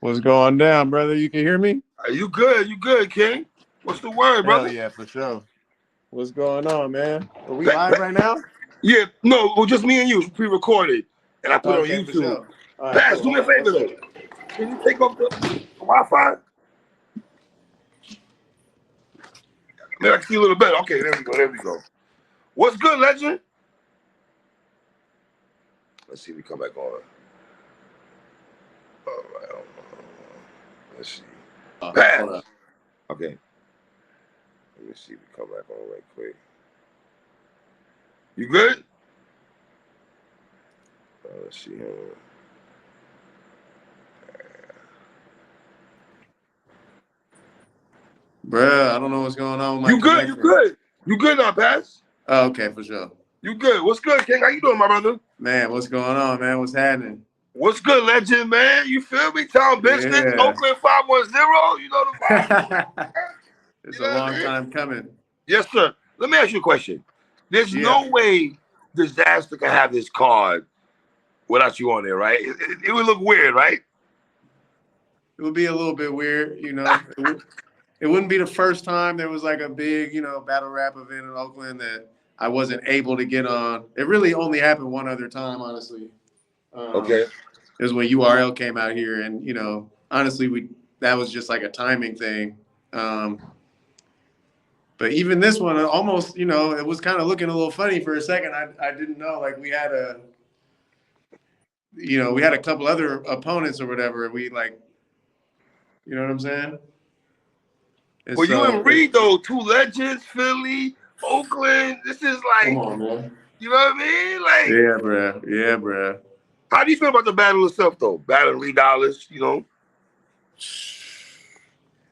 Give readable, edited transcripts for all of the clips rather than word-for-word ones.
What's going down, brother? You can hear me? Are you good? You good, King? What's the word, Hell brother? yeah, for sure. What's going on, man? Are we Pa- live pa- right now? yeah, no, well, just me and you. It's pre-recorded, and I put it on Okay, for YouTube. sure. All right, Pass, cool. do me Hold a on one favor, though. second. Can you take off the Wi-Fi? Maybe I can see a little better. Okay, there we go. There we go. What's good, legend? Let's see if we come back on. All right. Let's see. Pass. Hold up. Okay. Let me see if we come back on right quick. You good? Let's see. Bruh, I don't know what's going on with my You good? You connection. good? You good now, Pass? Oh, okay, for sure. You good? What's good, King? How you doing, my brother? Man, what's going on, man? What's happening? What's good, legend, man? You feel me? Town business, Yeah. Oakland 510. You know the vibe. It's You a know what I long mean? time coming. Yes, sir. Let me ask you a question. There's Yeah. no way Disaster can have this card without you on there, right? It would look weird, right? It would be a little bit weird, you know. It wouldn't be the first time there was like a big, battle rap event in Oakland that I wasn't able to get on. It really only happened one other time, honestly. Okay. It was when URL came out here, and honestly, that was just like a timing thing. But even this one, almost, it was kind of looking a little funny for a second. I didn't know, like we had a couple other opponents or whatever. We like, you know what I'm saying? And Well, you so, and Reed though, two legends, Philly, Oakland. This is come like, on, man. you know what I mean? Like, Yeah, bruh. Yeah, bruh. how do you feel about the battle itself, though? Battling Reed Dollars,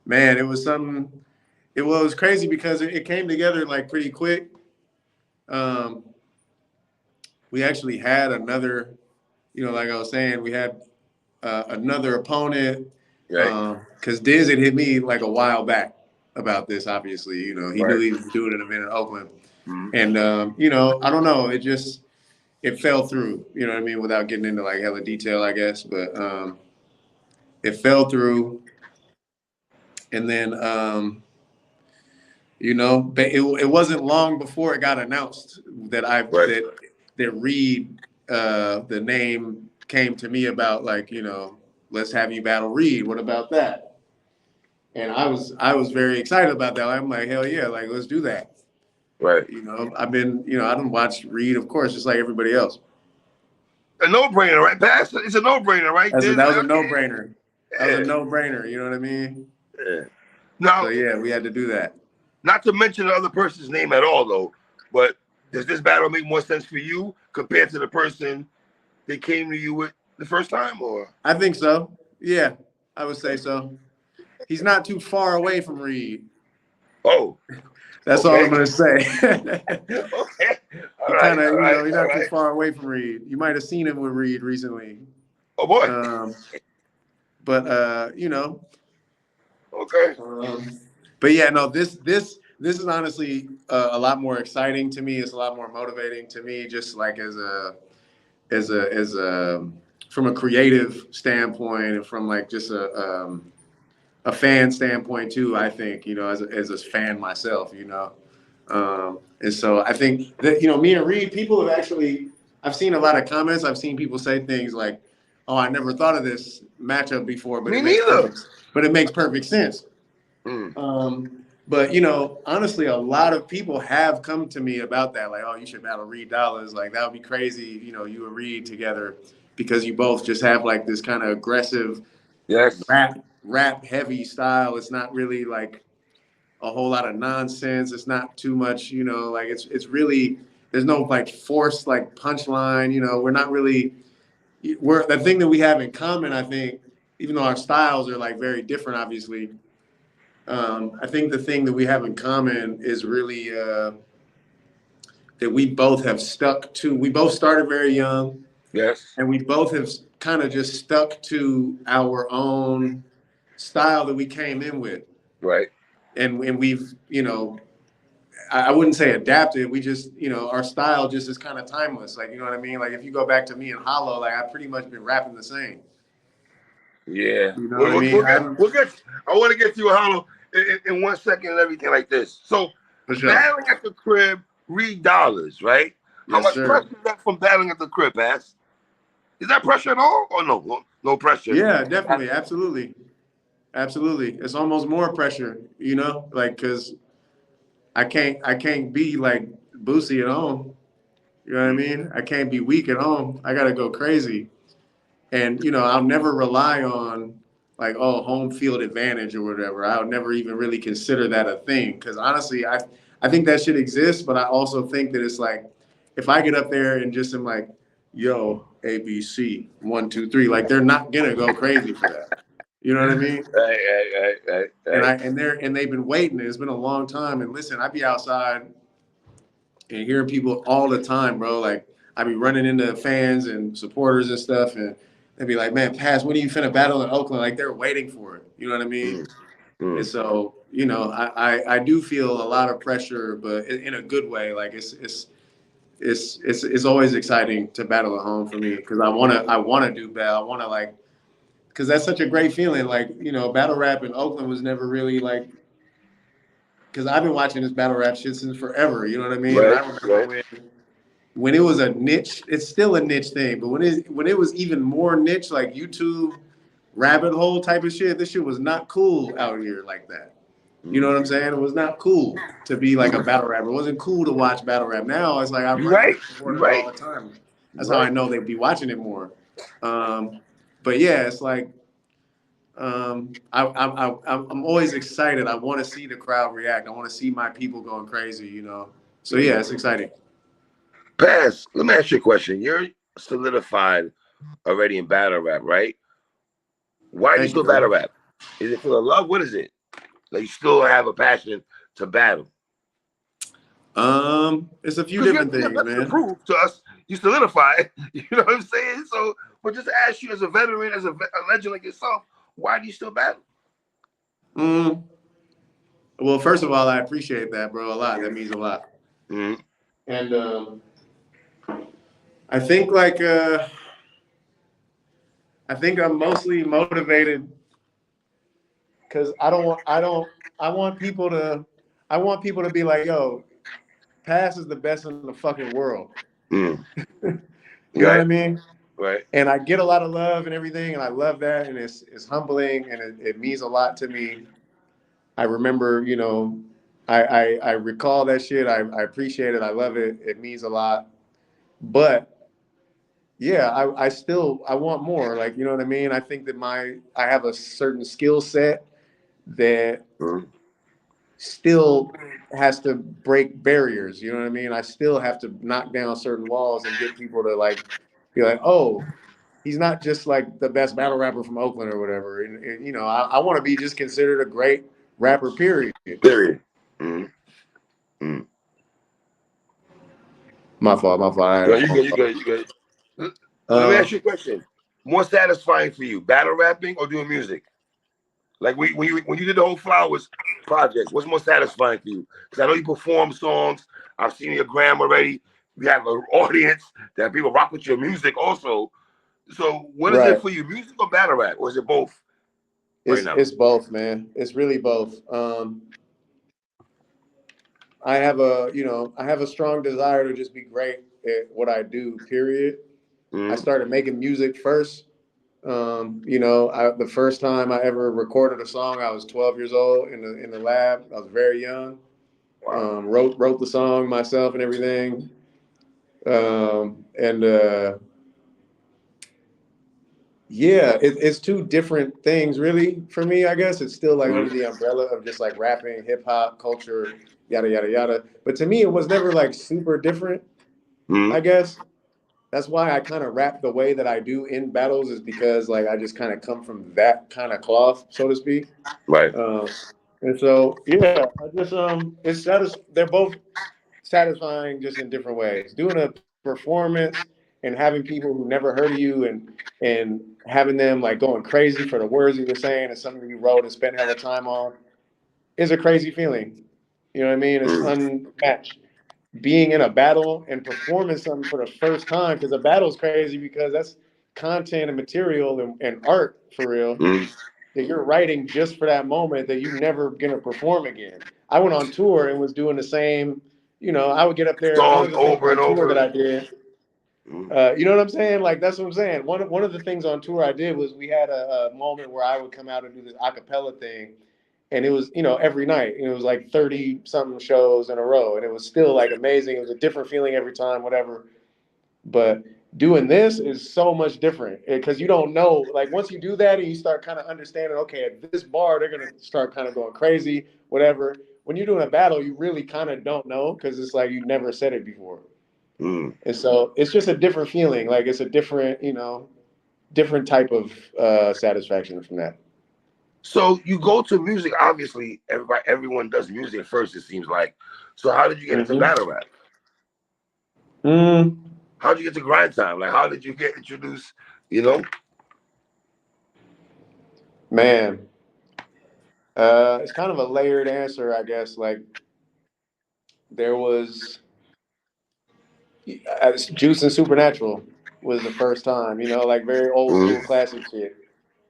Man, it was something. It was crazy because it came together like pretty quick. We actually had another, like I was saying, we had another opponent Right. because Diz had hit me like a while back about this. Obviously, he knew Right. he was doing an event in Oakland, Mhm. and I don't know, it fell through. You know what I mean? Without getting into like hella detail, I guess, but it fell through, and then. It wasn't long before it got announced that Right. that Reed, the name came to me about like, let's have you battle Reed. What about that? And I was very excited about that. I'm like, hell yeah, like let's do that. Right. I don't watch Reed, of course, just like everybody else. A no-brainer, right, Pass? It's a no-brainer, right? That was a no-brainer. That was a Yeah. no-brainer. You know what I mean? Yeah. Now, So yeah, we had to do that. not to mention the other person's name at all, though, but does this battle make more sense for you compared to the person they came to you with the first time, or? I think so. Yeah, I would say so. He's not too far away from Reed. Oh, That's all I'm okay. gonna say. Okay. All He right. kind of, All right. he's All not too right. far away from Reed. You might have seen him with Reed recently. Oh boy. But Okay. but yeah, no, this is honestly a lot more exciting to me. It's a lot more motivating to me, just like as a from a creative standpoint and from like just a fan standpoint too. I think as a fan myself, and so I think that me and Reed, people have actually. I've seen a lot of comments. I've seen people say things like, "Oh, I never thought of this matchup before, but Me neither. it makes perfect sense." Mm. But honestly, a lot of people have come to me about that, like, "Oh, you should battle Reed Dollars. Like that would be crazy. You and Reed together because you both just have like this kind of aggressive, Yes. rap heavy style. It's not really like a whole lot of nonsense. It's not too much, like it's really there's no like forced like punchline. We're not really the thing that we have in common. I think even though our styles are like very different, obviously, I think the thing that we have in common is really that we both have stuck to. We both started very young. Yes. And we both have kind of just stuck to our own style that we came in with. Right. And we've, I wouldn't say adapted. We just, our style just is kind of timeless. Like, you know what I mean? Like if you go back to me and Hollow, like I've pretty much been rapping the same. Yeah. You know what I mean? I want to get to you, Hollow, in 1 second and everything like this. So, For sure. battling at the crib, $3, right? How Yes, much sir. pressure is that from battling at the crib, Pass? Is that pressure at all, or no pressure? Yeah, definitely, absolutely, absolutely. It's almost more pressure, you know, like because I can't be like Boosie at home. You know what I mean? I can't be weak at home. I gotta go crazy. And you know, I'll never rely on like, oh, home field advantage or whatever. I'll never even really consider that a thing. Because honestly, I think that should exist, but I also think that it's like if I get up there and just am like, yo, ABC, 1, 2, 3, like they're not gonna go crazy for that. You know what I mean? Right. And they've been waiting. It's been a long time. And listen, I be outside and hearing people all the time, bro. Like I be running into fans and supporters and stuff, and they'd be like, "Man, Pass, when are you finna battle in Oakland?" Like they're waiting for it. You know what I mean? And so, you know, I do feel a lot of pressure, but in a good way. Like it's always exciting to battle at home for me because I wanna do battle. I wanna like because that's such a great feeling. Like you know, battle rap in Oakland was never really like because I've been watching this battle rap shit since forever. You know what I mean? And I remember when it was a niche. It's still a niche thing, but when it was even more niche, like YouTube rabbit hole type of shit, this shit was not cool out here like that. You know what I'm saying? It was not cool to be like a battle rapper. It wasn't cool to watch battle rap. Now it's like I run into supporters all the time. That's how I know they'd be watching it more. But yeah, it's like I'm always excited. I want to see the crowd react. I want to see my people going crazy. You know. So yeah, it's exciting. Pass, let me ask you a question. You're solidified already in battle rap, right? Why do you Thank you, still battle brother. rap? Is it for the love? What is it? Like you still have a passion to battle? It's a few Because you different have things, nothing to man. prove to us. You solidified. You know what I'm saying? So, but just ask you as a veteran, as a legend like yourself, why do you still battle? Mm, well, first of all, I appreciate that, bro, a lot. That means a lot. Mm-hmm. And I think like I think I'm mostly motivated because I want people to be like, yo, Pass is the best in the fucking world. Mm. You know what I mean? Right. And I get a lot of love and everything, and I love that, and it's humbling, and it means a lot to me. I remember, you know, I recall that shit. I appreciate it. I love it. It means a lot. But yeah, I still I want more. Like, you know what I mean? I think that I have a certain skill set that Mm. still has to break barriers. You know what I mean? I still have to knock down certain walls and get people to like be like, oh, he's not just like the best battle rapper from Oakland or whatever. And you know, I want to be just considered a great rapper. Period. Period. Mm. Mm. My fault. My fault. I had a No, you phone good. You call. good. You good. Let me ask you a question. More satisfying for you, battle rapping or doing music? Like when you did the whole Flowers project, what's more satisfying for you? Because I know you perform songs. I've seen your gram already. You have an audience that people rock with your music also. So what is it Right. for you, music or battle rap, or is it both right now? It's both, man. It's really both. I have I have a strong desire to just be great at what I do. Period. I Mm-hmm. started making music first. The first time I ever recorded a song, I was 12 years old in the lab. I was very young. Wow. Wrote the song myself and everything. And Yeah, it's two different things, really, for me. I guess it's still like under Mm-hmm. the umbrella of just like rapping, hip hop, culture, yada yada yada. But to me, it was never like super different. I Mm-hmm. guess that's why I kind of rap the way that I do in battles is because like I just kind of come from that kind of cloth, so to speak. Right. Um, and so yeah, I just they're both satisfying just in different ways. Doing a performance and having people who never heard of you and having them like going crazy for the words you were saying and something you wrote and spent hella time on is a crazy feeling. You know what I mean? It's Mm-hmm. unmatched. Being in a battle and performing something for the first time, because a battle is crazy because that's content and material and art for real that you're writing just for that moment that you never gonna perform again. I went on tour and was doing the same. You know, I would get up there. One Songs of the things over and on tour over. that I did. You know what I'm saying? Like that's what I'm saying. One of the things on tour I did was we had a moment where I would come out and do this a cappella thing, and it was every night. And it was like 30 something shows in a row, and it was still like amazing. It was a different feeling every time, whatever. But doing this is so much different because you don't know. Like once you do that and you start kind of understanding, okay, at this bar they're gonna start kind of going crazy, whatever. When you're doing a battle, you really kind of don't know because it's like you never said it before. And so it's just a different feeling. Like it's a different, different type of satisfaction from that. So you go to music, obviously everyone does music first, it seems like. So how did you get into battle rap? How did you get to grind time? Like how did you get introduced, Man. It's kind of a layered answer, I guess. Like there was Juice and Supernatural was the first time, like very old school classic shit.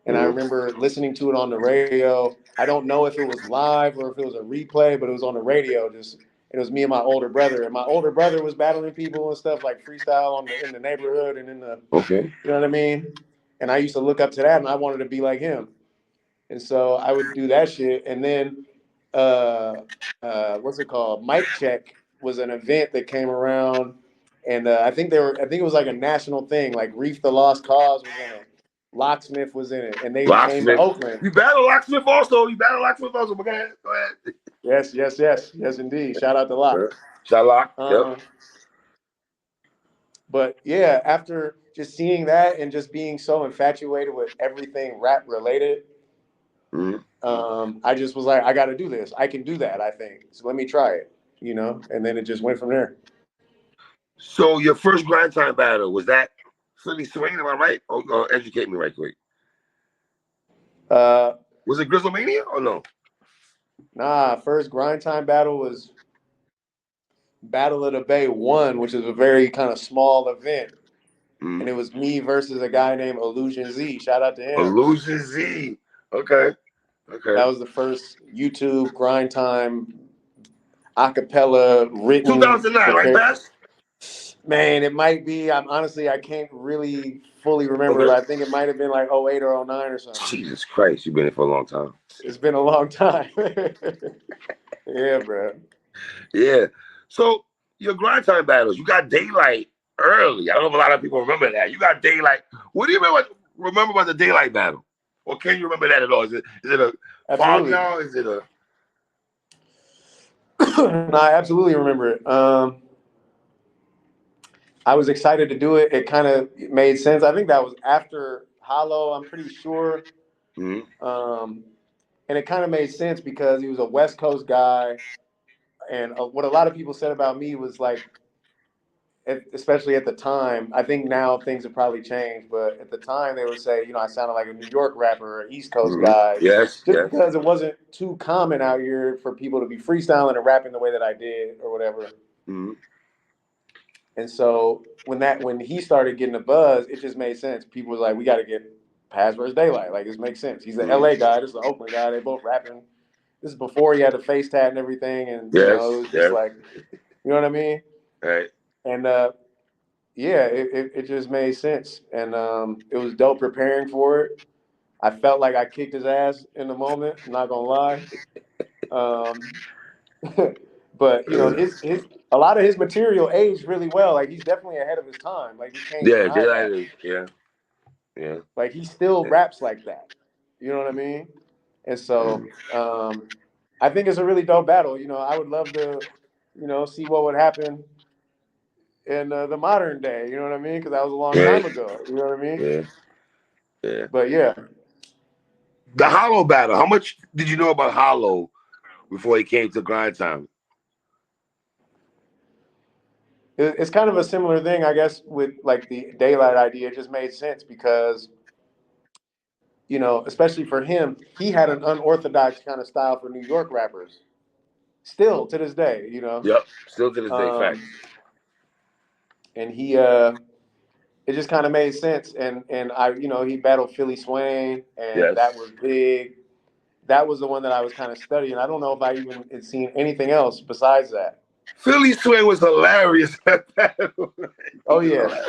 And I remember listening to it on the radio. I don't know if it was live or if it was a replay, but it was on the radio. It was me and my older brother, and my older brother was battling people and stuff like freestyle in the neighborhood and in the you know what I mean. And I used to look up to that, and I wanted to be like him. And so I would do that shit, and then what's it called? Mic Check was an event that came around, and I think it was like a national thing. Like Reef the Lost Cause was in it. Locksmith was in it, and they came to Oakland. You battle Locksmith also. But go ahead. Yes, indeed. Shout out to Lock. Shout out. Yep. But yeah, after just seeing that and just being so infatuated with everything rap related, I just was like, I got to do this. I can do that, I think. So let me try it, and then it just went from there. So your first grind time battle, was that Philly Swing, am I right? Or educate me right quick. Was it Grizzlemania or no? Nah, first grind time battle was Battle of the Bay 1, which is a very kind of small event. And it was me versus a guy named Illusion Z. Shout out to him. Illusion Z. Okay. That was the first YouTube grind time acapella written. 2009, right, Bass? Man, it might be. I can't really fully remember. But I think it might have been like 08 or 09 or something. Jesus Christ, you've been here for a long time. It's been a long time. Yeah, bro. Yeah. So your grind time battles, you got Daylight early. I don't know if a lot of people remember that. You got Daylight. What do you remember about the Daylight battle? Or can you remember that at all? Is it a fog now? Is it a No, I absolutely remember it. I was excited to do it. It kind of made sense. I think that was after Hollow, I'm pretty sure. And it kind of made sense because he was a West Coast guy. And what a lot of people said about me was like, especially at the time, I think now things have probably changed, but at the time they would say, I sounded like a New York rapper or East Coast guy. Yes. Because it wasn't too common out here for people to be freestyling and rapping the way that I did or whatever. And so when he started getting a buzz, it just made sense. People was like, we got to get Paz versus Daylight. Like, this makes sense. He's an LA guy. This is an Oakland guy. They both rapping. This is before he had the face tat and everything. And, it was just like, you know what I mean? Right. And, it just made sense. And it was dope preparing for it. I felt like I kicked his ass in the moment. I'm not going to lie. But a lot of his material aged really well. Like he's definitely ahead of his time. Like you can't deny that. Yeah. Like he still raps like that. You know what I mean? And so I think it's a really dope battle. I would love to, see what would happen in the modern day. You know what I mean? Because that was a long time ago. You know what I mean? Yeah. But yeah. The Hollow battle. How much did you know about Hollow before he came to grind time? It's kind of a similar thing, I guess, with like the Daylight idea. It just made sense because, especially for him, he had an unorthodox kind of style for New York rappers. Still to this day, Yep, still to this day, fact. And he, it just kind of made sense. And I, he battled Philly Swain, and that was big. That was the one that I was kind of studying. I don't know if I even had seen anything else besides that. Philly Swain was hilarious. Oh yeah,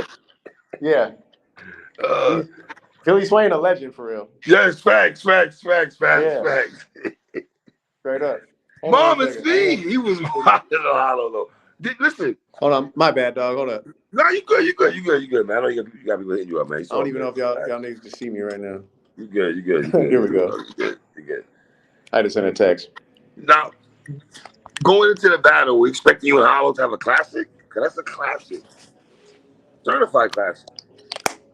yeah. Philly Swain, a legend for real. Yes, facts. Yeah. Straight up. Mom, it's me. He was wild in the hollow though. Listen. Hold on, my bad, dog. Hold up. No, you good, man. I know you got people hitting you up, man. I don't even know if y'all niggas can see me right now. You good. Here we go. You good. I just sent a text. Now, going into the battle, we expecting you and Hollow to have a classic? Because that's a classic. Certified classic.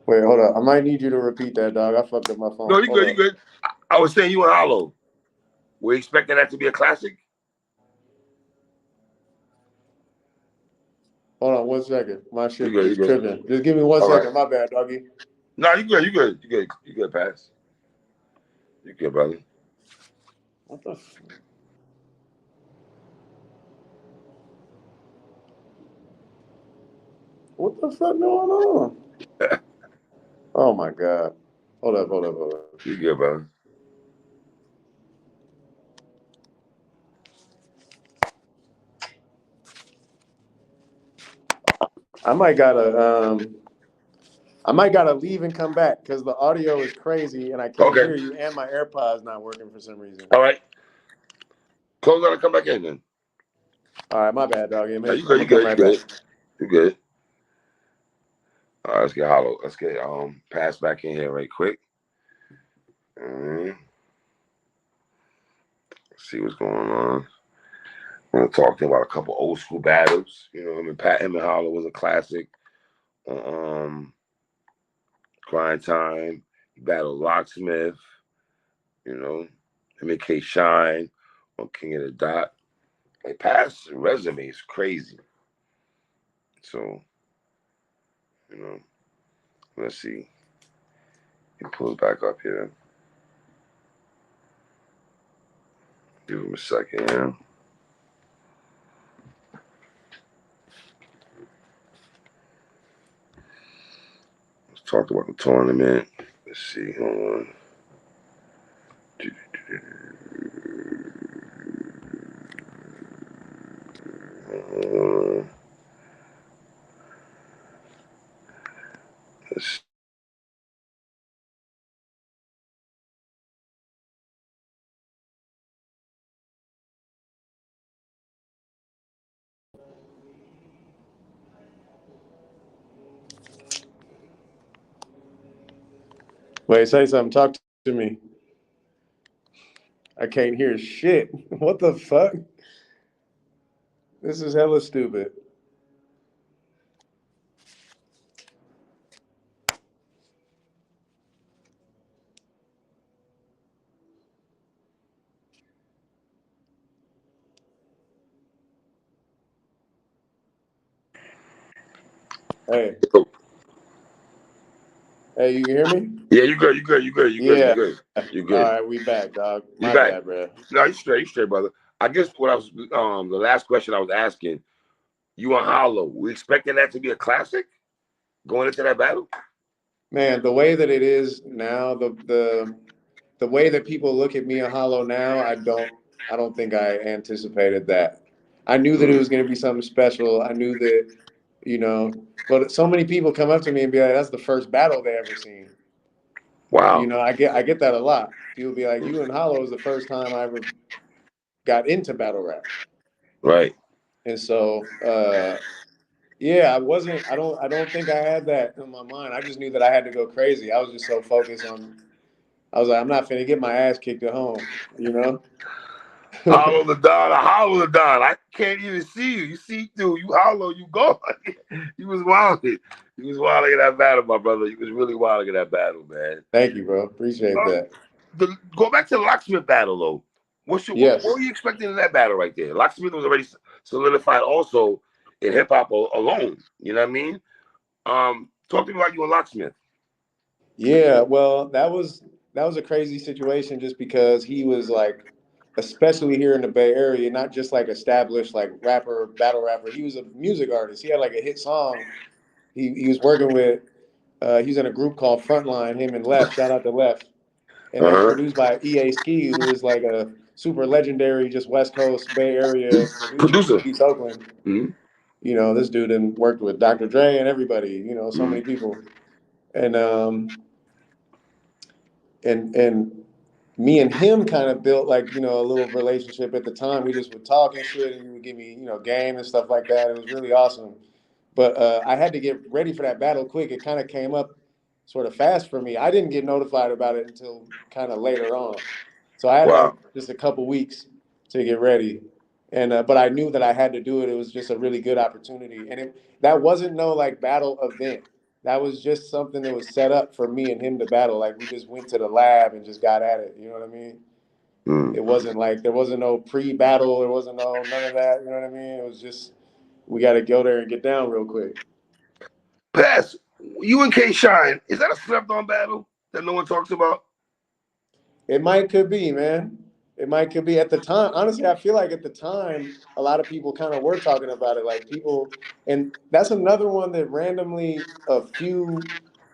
Wait, hold up. I might need you to repeat that, dog. I fucked up my phone. No, you good. I was saying you and Hollow. We're expecting that to be a classic? Hold on 1 second. My shit is tripping. Just give me 1 second. Right. My bad, doggy. No, you good. You good, Pass. You good, brother. What the fuck? What the fuck going on? Oh my God. Hold up. You good, brother. I might gotta leave and come back because the audio is crazy and I can't hear you, and my AirPod's not working for some reason. All right. Close out and come back in then. All right, my bad, dog. You good. You good. All right, let's get Hollow. Let's get Pass back in here right quick. Let's see what's going on. I'm gonna talk to him about a couple old school battles. Him and Hollow was a classic. Grind Time. He battled Locksmith. Him and K Shine on King of the Dot. Like, Pass resume is crazy. So, let's see. He pulls back up here. Give him a second, yeah. Let's talk about the tournament. Let's see. Hold on. Let's Wait, say something. Talk to me. I can't hear shit. What the fuck? This is hella stupid. Hey. Hey, you can hear me? Yeah, you good. You good. All right, we back, dog. My bad, bro. No, you straight, brother. I guess what I was the last question I was asking, you and Hollow, we expecting that to be a classic going into that battle? Man, the way that it is now, the way that people look at me and Hollow now, I don't think I anticipated that. I knew that it was going to be something special. I knew that, but so many people come up to me and be like, "That's the first battle they ever seen." Wow. I get that a lot. People be like, "You and Hollow is the first time I ever got into battle rap." Right. And so, yeah, I don't think I had that in my mind. I just knew that I had to go crazy. I was just so focused on. I was like, I'm not finna get my ass kicked at home, Hollow the Don. I can't even see you. You see through. You Hollow. You gone. You was wilding. You was wilding in that battle, my brother. You was really wilding in that battle, man. Thank you, bro. Appreciate that. Go back to the Locksmith battle, though. What were you expecting in that battle right there? Locksmith was already solidified also in hip hop alone. You know what I mean? Talk to me about you and Locksmith. Yeah, well, that was a crazy situation just because he was like, especially here in the Bay Area, not just like established like battle rapper. He was a music artist. He had like a hit song. He was working with He's in a group called Frontline. Him and Left. Shout out to Left. And they're Uh-huh. produced by EA Ski, who is like a super legendary, just West Coast Bay Area producer from Producer. East Oakland. Mm-hmm. You know, this dude and worked with Dr. Dre and everybody. You know, so many Mm-hmm. people. And and me and him kind of built like, you know, a little relationship at the time. We just would talk and shit, and he would give me, you know, game and stuff like that. It was really awesome. But I had to get ready for that battle quick. It kind of came up sort of fast for me. I didn't get notified about it until kind of later on. So I had like Wow. just a couple weeks to get ready. And but I knew that I had to do it. It was just a really good opportunity. And that wasn't no like battle event. That was just something that was set up for me and him to battle. Like we just went to the lab and just got at it. You know what I mean? Mm. It wasn't like there wasn't no pre-battle. There wasn't no none of that. You know what I mean? It was just we got to go there and get down real quick. Pass. You and K Shine, is that a slept on battle that no one talks about? It might could be, man. It might could be at the time. Honestly, I feel like at the time, a lot of people kind of were talking about it. Like people, and that's another one that randomly a few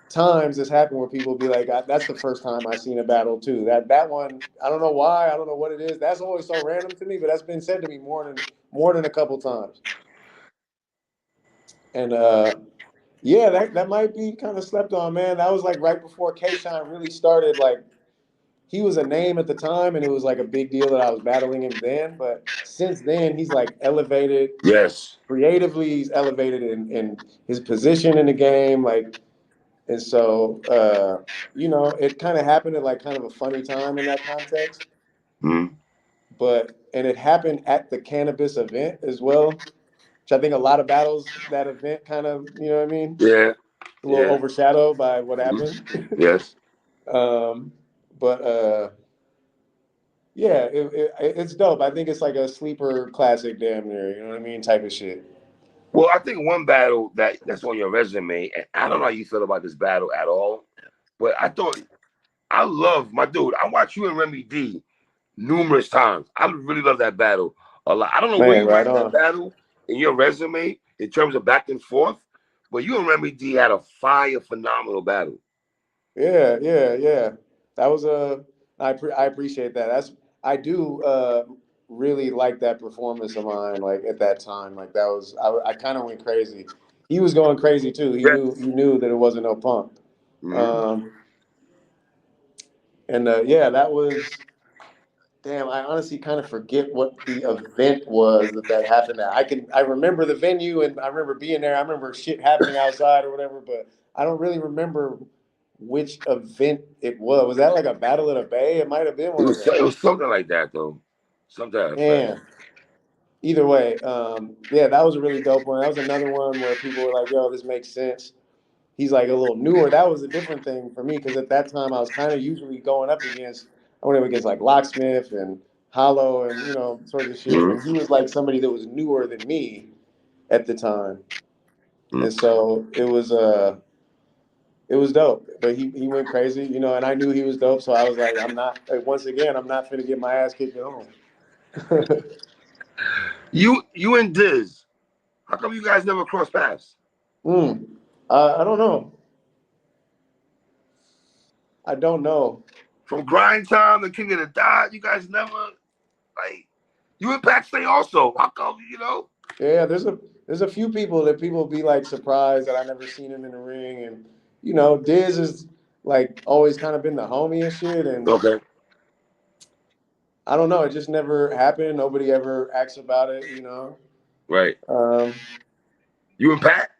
times has happened where people be like, "That's the first time I seen a battle too." That one, I don't know why, I don't know what it is. That's always so random to me, but that's been said to me more than a couple times. And yeah, that might be kind of slept on, man. That was like right before K Shine really started, like he was a name at the time and it was like a big deal that I was battling him then. But since then, he's like elevated Yes. creatively, he's elevated in his position in the game. Like, and so, you know, it kind of happened at like kind of a funny time in that context. Mm. But, and it happened at the cannabis event as well, which I think a lot of battles, that event kind of, you know what I mean? Yeah. A little Yeah. overshadowed by what Mm. happened. Yes. um, but, yeah, it's dope. I think it's like a sleeper classic, damn near. You know what I mean? Type of shit. Well, I think one battle that's on your resume, and I don't know how you feel about this battle at all, but I love my dude. I watched you and Remy D numerous times. I really love that battle a lot. I don't know where Man, you right rank that on. battle in your resume in terms of back and forth, but you and Remy D had a fire, phenomenal battle. Yeah, yeah, yeah. That was a. I appreciate that. I do really like that performance of mine. Like at that time, like that was I kind of went crazy. He was going crazy too. He Yes. knew that it wasn't no punk. Mm-hmm. Um, and yeah, that was. Damn, I honestly kind of forget what the event was that happened at. I remember the venue and I remember being there. I remember shit happening outside or whatever, but I don't really remember which event it was. Was that like a battle at a bay? It might have been one of them. It was something like that though, something to that effect. Man, either way, yeah, that was a really dope one. That was another one where people were like, "Yo, this makes sense." He's like a little newer. That was a different thing for me because at that time I was kind of usually going up against I went up against like Locksmith and Hollow and you know sorts of shit, and he Mm-hmm. was like somebody that was newer than me at the time, and Mm-hmm. so it was dope. But he went crazy, you know, and I knew he was dope, so I was like, I'm not like, once again, I'm not finna get my ass kicked at home. You and Diz, how come you guys never cross paths? mm. I don't know. I don't know. From Grind Time to King of the Dot, you guys never like you and Pac Stay also. How come you know? Yeah, there's a few people that people be like surprised that I never seen him in the ring, and you know, Diz is like always kind of been the homie and shit, and Okay, I don't know, it just never happened. Nobody ever asks about it, you know. right. Um, You and Pat,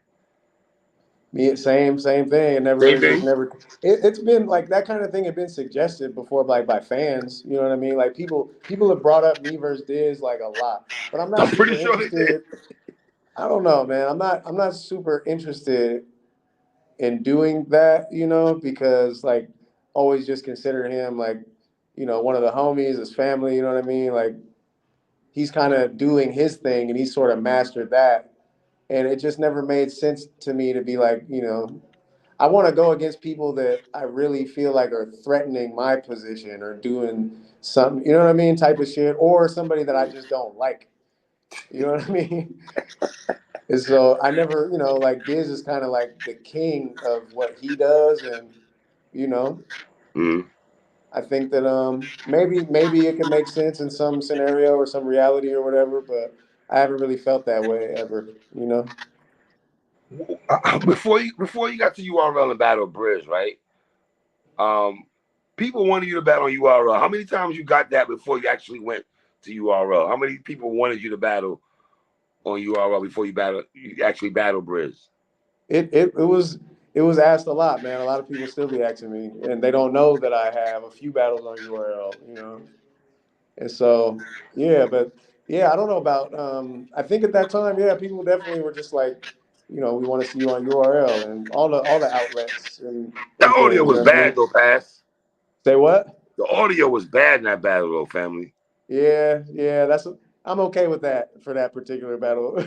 Me same thing. same It just thing. never. It's been like that kind of thing had been suggested before, like by fans. You know what I mean? Like people have brought up me versus Diz like a lot, but I'm not I'm pretty super sure they did. interested. I don't know, man. I'm not super interested in doing that, you know, because like always just consider him like, you know, one of the homies, his family, you know what I mean? Like he's kind of doing his thing and he's sort of mastered that. And it just never made sense to me to be like, you know, I want to go against people that I really feel like are threatening my position or doing some, you know what I mean, type of shit, or somebody that I just don't like. You know what I mean? And so I never, like Biz is kind of like the king of what he does, and you know, Mm. I think that maybe it could make sense in some scenario or some reality or whatever, but I haven't really felt that way ever. Before you got to URL and Battle Bridge, right? People wanted you to battle on URL. How many times you got that before you actually went to URL? How many people wanted you to battle on URL before you actually battle Bridge? It was asked a lot, man. A lot of people still be asking me, and they don't know that I have a few battles on URL. And so, yeah, but yeah, I don't know about. I think at that time, yeah, people definitely were just like, we want to see you on URL and all the outlets The and audio things. You was know what I bad mean? though, Pass. Say what? The audio was bad in that battle though, family. Yeah. I'm okay with that for that particular battle.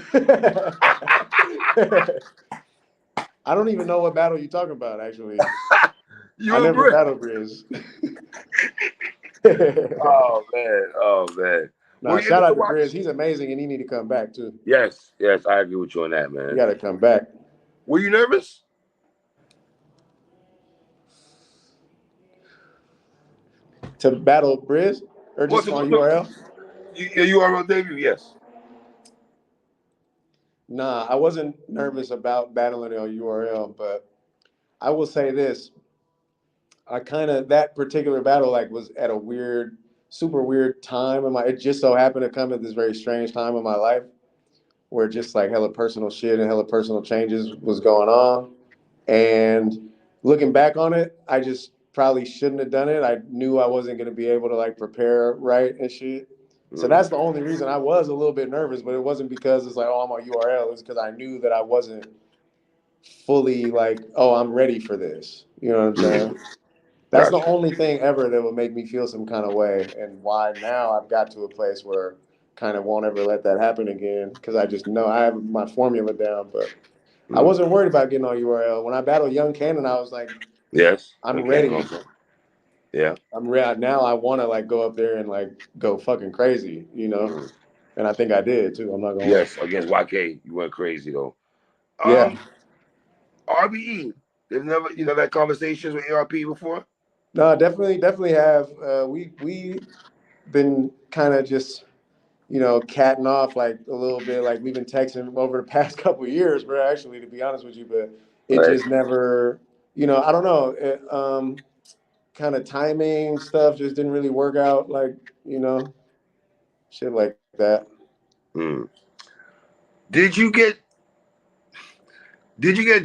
I don't even know what battle you're talking about. Actually, I You and never Bridge. battled Grizz. Oh man. Were Nah, you able shout to out to watch? Grizz. He's amazing, and he need to come back too. Yes, I agree with you on that, You man. got to come back Were you nervous? to battle Grizz or What's just it? on No, URL. your URL debut? Yes. Nah, I wasn't nervous about battling on URL, but I will say this: I kind of that particular battle like was at a weird, super weird time in my. It just so happened to come at this very strange time in my life where just like hella personal shit and hella personal changes was going on. And looking back on it, I just probably shouldn't have done it. I knew I wasn't going to be able to like prepare right and shit. So that's the only reason I was a little bit nervous, but it wasn't because it's like, oh, I'm on URL. It's because I knew that I wasn't fully like, oh, I'm ready for this. You know what I'm saying? That's the Gotcha. only thing ever that would make me feel some kind of way, and why now I've got to a place where kind of won't ever let that happen again because I just know I have my formula down. But I wasn't worried about getting on URL. When I battled Young Cannon, I was like, Yes. I'm Okay. ready. Also. Yeah. I'm ready now. I want to like go up there and like go fucking crazy. And I think I did too. I'm not gonna lie. Yes. Against YK, you went crazy though. Yeah. RBE. They've never, had conversations with ARP before. No, definitely have. We been kind of just catting off like a little bit. Like we've been texting over the past couple of years, bro. Actually, to be honest with you, but it Right. just never. I don't know. Kind of timing stuff just didn't really work out. Like shit like that. Hmm. Did you get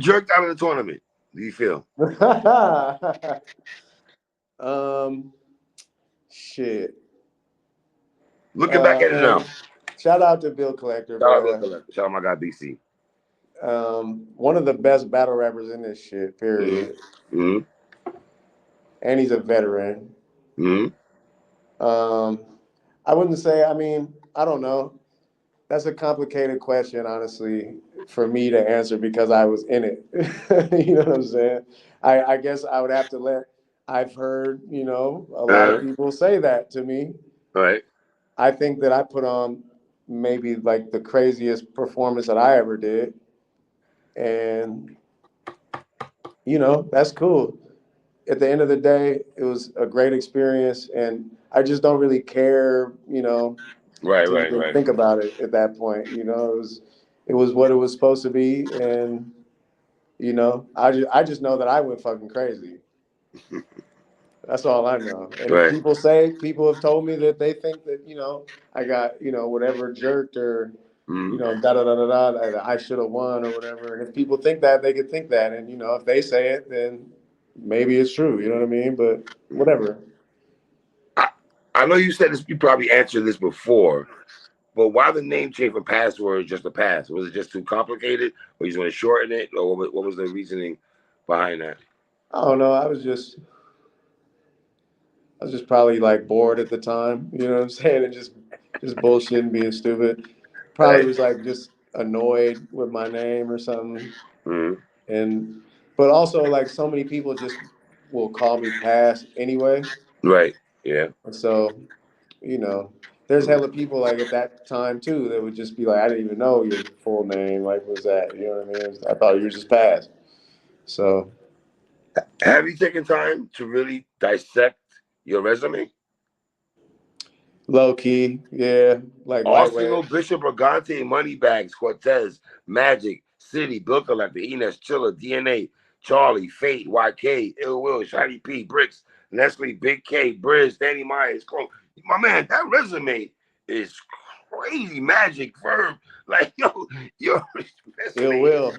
jerked out of the tournament? Do you feel? um, shit. Looking back at it now. Man, shout out to Bill Collector, Shout out Bill bro. Collector. Shout out my guy BC. One of the best battle rappers in this shit. Period. Hmm. And he's a veteran. Hmm. Um, I wouldn't say. I mean, I don't know. That's a complicated question, honestly, for me to answer because I was in it. You know what I'm saying? I guess I would have to let. I've heard, a lot of people say that to me. Right. I think that I put on maybe like the craziest performance that I ever did, and that's cool. At the end of the day, it was a great experience, and I just don't really care, Right. to Right. even Right. think about it at that point. It was what it was supposed to be, and I just know that I went fucking crazy. That's all I know. And if Right. people have told me that they think that I got whatever jerked or Hmm. da da da da da that I should have won or whatever. And if people think that, they could think that, and if they say it, then maybe it's true. You know what I mean? But whatever. I, I know you said this. You probably answered this before, but why the name change from password just a pass? Was it just too complicated, or you just want to shorten it, or what was the reasoning behind that? I don't know. I was just probably like bored at the time, you know what I'm saying? And just bullshitting, being stupid. Probably Right. was like just annoyed with my name or something. Hmm. And but also like so many people just will call me Pass anyway. Right. Yeah. And so, you know, there's hella people like at that time too that would just be like, I didn't even know your full name. Like, was that? You know what I mean? I thought you were just passed. So, have you taken time to really dissect your resume? low key, yeah, like Arsenal, lightweight. Bishop, Brigante, Moneybags, Cortez, Magic, City, Bill Collector, Enes, Chiller, DNA, Charlie, Fate, YK, Ill Will, Shiny P, Bricks, Nestle, Big K, Briz, Danny Myers, Cole. My man, that resume is crazy. Magic, Verb, like your Ill resume is, will.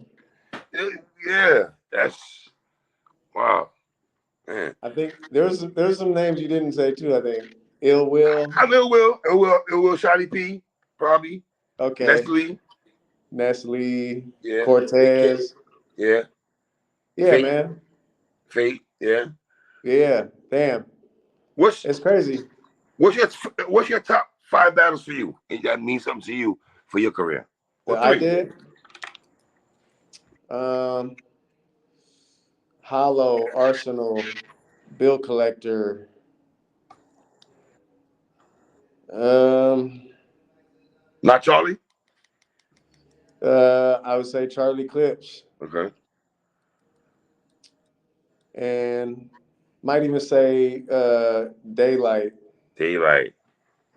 yeah, that's wow, man. I think there's some names you didn't say too. I think Ill will. I'm Ill Will, Shiny P, probably, Okay, Nestle, Nestle, yeah, Big K, Cortez. yeah. Yeah, Fate, man. Fate, yeah. Yeah, damn, What's it's crazy. what's your what's your top 5 battles for you? And that means something to you for your career, or That I three? did. Um, Hollow, Arsenal, Bill Collector. Um, Not Charlie. I would say Charlie Clips, Okay. and might even say Daylight, Daylight.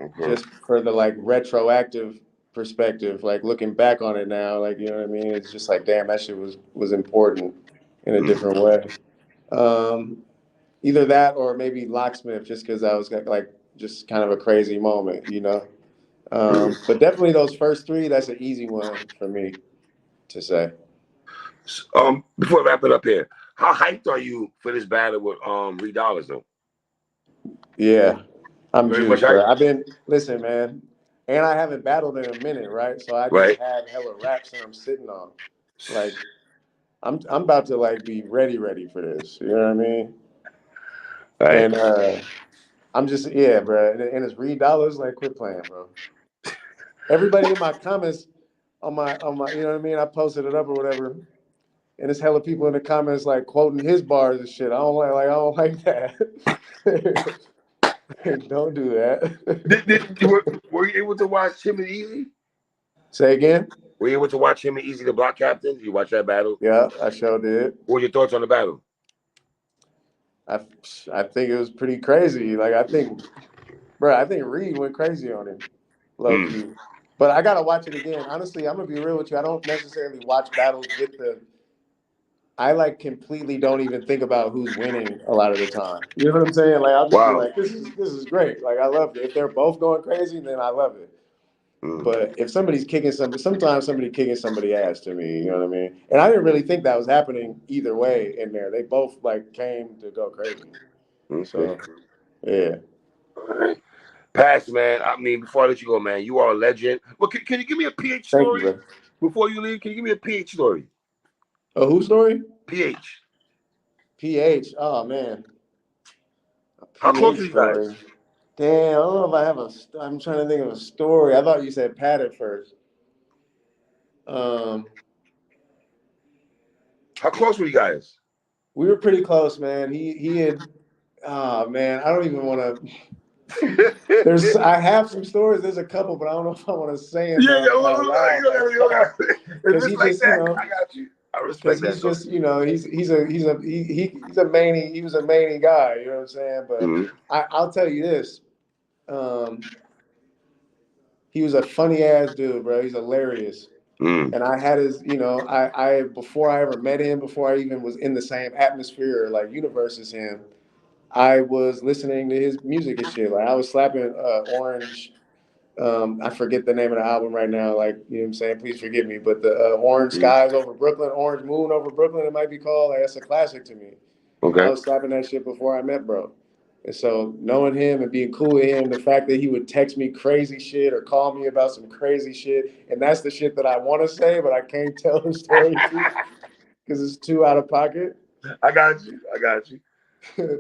Okay. just for the like retroactive perspective, like looking back on it now, like you know what I mean. It's just like, damn, that shit was important in a Mm. different way. Um, Either that or maybe Locksmith, just because I was like just kind of a crazy moment, you know. But definitely those first three, that's an easy one for me to say. Before I wrap it up here, how hyped are you for this battle with Reed Dollars though? Yeah, I'm Very much juiced, bro. hype, I've been listen, man, and I haven't battled in a minute, right? So I just right? had hella raps that I'm sitting on. Like I'm about to like be ready for this. You know what I mean? Right. And I'm just yeah, bro. And it's Reed Dollars. Like, quit playing, bro. Everybody in my comments on my, you know what I mean? I posted it up or whatever. And it's hella people in the comments like quoting his bars and shit. I don't like that. Don't do Did, that. did, were you able to watch him and Easy? Say again? Were you able to watch him and Easy, the Block Captain? Did you watch that battle? Yeah, I sure did. What were your thoughts on the battle? I I think it was pretty crazy. Like I think Reed went crazy on him, low Mm. key. But I gotta watch it again. Honestly, I'm gonna be real with you. I don't necessarily watch battles with the. I like completely don't even think about who's winning a lot of the time. You know what I'm saying? Like I'll just be Wow. like, this is great. Like I love it. If they're both going crazy, then I love it. Mm. But if somebody's kicking sometimes somebody kicking somebody ass to me, you know what I mean? And I didn't really think that was happening either way in there. They both like came to go crazy. Okay. So yeah. All right. Pass, man. I mean, before I let you go, man, you are a legend. Well, can you give me a PH Thank you, story bro. before you leave? Can you give me a PH story? A who story? PH. PH. Oh man. A How close PH are you guys? story. Damn, I don't know if I have I'm trying to think of a story. I thought you said Pat at first. Um, How close were you guys? we were pretty close, man. He had oh man, I don't even want to. Yeah, I have some stories. There's a couple, but I don't know if I want to say them yeah. out You loud. don't Like, gotta, you don't gotta. If because it's he like just, you that, know, I got you. I because respect that he's though. just, you know, he's a many, he was a many guy. You know what I'm saying? But Mm-hmm. I'll tell you this. Um, he was a funny ass dude, bro. He's hilarious. Mm. And I had his, you know, before I ever met him, before I even was in the same atmosphere or like universe as him, I was listening to his music and shit. Like I was slapping Orange. I forget the name of the album right now. Like you know what I'm saying. Please forgive me. But the Orange Mm. Skies over Brooklyn, Orange Moon over Brooklyn, it might be called. Like, that's a classic to me. And I Okay. was slapping that shit before I met bro. And so knowing him and being cool with him, the fact that he would text me crazy shit or call me about some crazy shit, and that's the shit that I want to say, but I can't tell the story because it's too out of pocket. I got you. I got you.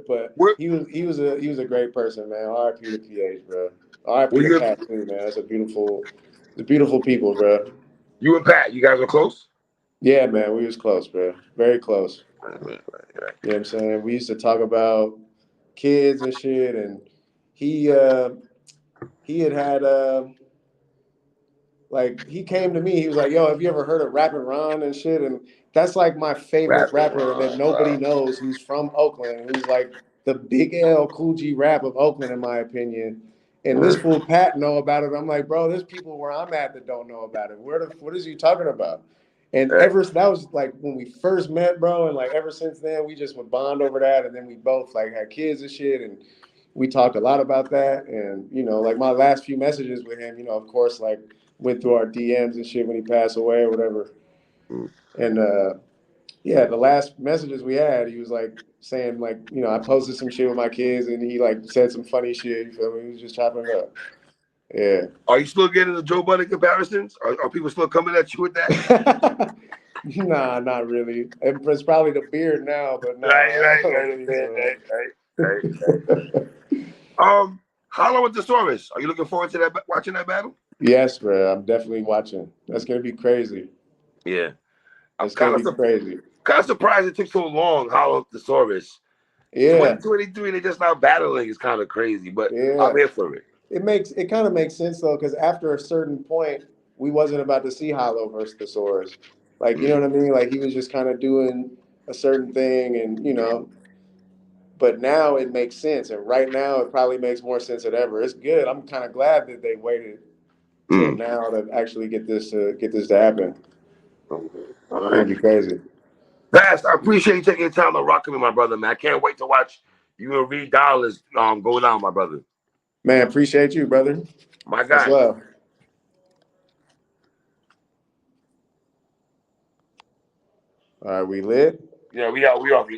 But Where, he was a great person, man. R.I.P. to PH, bro. R.I.P. were to you? Pat too, man. It's beautiful people, bro. You and Pat, you guys were close. Yeah, man, we was close, bro. Very close. Right. You know what I'm saying? We used to talk about kids and shit, and he he had like he came to me. He was like, "Yo, have you ever heard of Rappin' Ron and shit?" And that's like my favorite rapper that nobody knows, who's from Oakland, who's like the Big L Cool G rap of Oakland, in my opinion. And this fool Pat know about it. I'm like, bro, there's people where I'm at that don't know about it. What is you talking about? And that was like when we first met, bro. And like ever since then, we just would bond over that. And then we both like had kids and shit. And we talked a lot about that. And, you know, like my last few messages with him, you know, of course, like went through our DMs and shit when he passed away or whatever. And yeah, the last messages we had, he was like saying like, you know, I posted some shit with my kids and he like said some funny shit. You feel me? He was just chopping it up. Yeah. Are you still getting the Joe Budden comparisons? Are people still coming at you with that? Nah, not really. It's probably the beard now, but no. Right. Hollow with Thesaurus. Are you looking forward to that? Watching that battle? Yes, bro. I'm definitely watching. That's gonna be crazy. Yeah, it's gonna be crazy. Kind of surprised it took so long. Hollow Thesaurus. Yeah. 2023, they just now battling is kind of crazy, but yeah. I'm here for it. It kind of makes sense though, because after a certain point, we wasn't about to see Hollow versus Thesaurus. Like, you know what I mean? Like he was just kind of doing a certain thing, and you know. But now it makes sense, and right now it probably makes more sense than ever. It's good. I'm kind of glad that they waited till now to actually get this to happen. It'd be crazy. Bass, I appreciate you taking your time to rock with me, my brother, man. I can't wait to watch you and Reed Dollars go down, my brother. Man, appreciate you, brother. My guy. As well. All right, we lit? Yeah, we are.